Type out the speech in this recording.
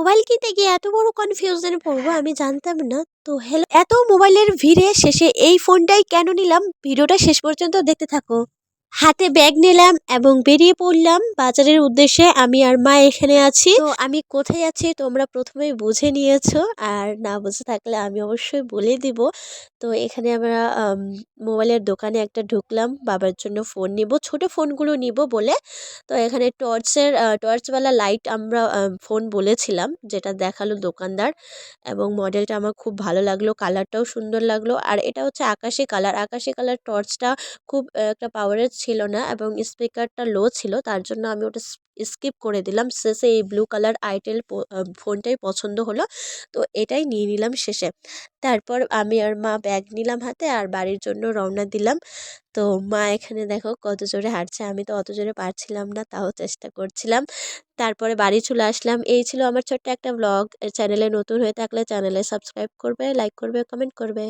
Mobile কিনতে গিয়ে এত বড় কনফিউশনে পড়বো আমি জানতাম না। তো হ্যালো, এত মোবাইলের ভিড়ে শেষে এই ফোনটাই কেন নিলাম, ভিডিওটা শেষ পর্যন্ত দেখতে থাকো। হাতে ব্যাগ নিলাম এবং বেরিয়ে পড়লাম বাজারের উদ্দেশ্যে। আমি আর মা এখানে আছি। তো আমি কোথায় আছি তোমরা প্রথমেই বুঝে নিয়েছো, আর না বুঝে থাকলে আমি অবশ্যই বলে দিব। তো এখানে আমরা মোবাইলের দোকানে একটা ঢুকলাম, বাবার জন্য ফোন নিব, ছোট ফোনগুলো নিব বলে। তো এখানে টর্চওয়ালা লাইট আমরা ফোন বলেছিলাম, যেটা দেখালো দোকানদার, এবং মডেলটা আমার খুব ভালো লাগলো, কালারটাও সুন্দর লাগলো। আর এটা হচ্ছে আকাশি কালার। আকাশি কালার টর্চটা খুব একটা পাওয়ারের ছিল না এবং স্পিকারটা লো ছিল, তার জন্য আমি ওটা স্কিপ করে দিলাম। শেষে এই ব্লু কালার আইটেল ফোনটাই পছন্দ হলো, তো এটাই নিয়ে নিলাম শেষে। তারপর আমি আর মা ব্যাগ নিলাম হাতে আর বাড়ির জন্য রওনা দিলাম। তো মা এখানে দেখো কত জোরে হাঁটছে, আমি তো অত জোরে পারছিলাম না, তাও চেষ্টা করছিলাম। তারপরে বাড়ি চলে আসলাম। এই ছিল আমার ছোট্ট একটা ব্লগ। চ্যানেলে নতুন হয়ে থাকলে চ্যানেলে সাবস্ক্রাইব করবে, লাইক করবে, কমেন্ট করবে।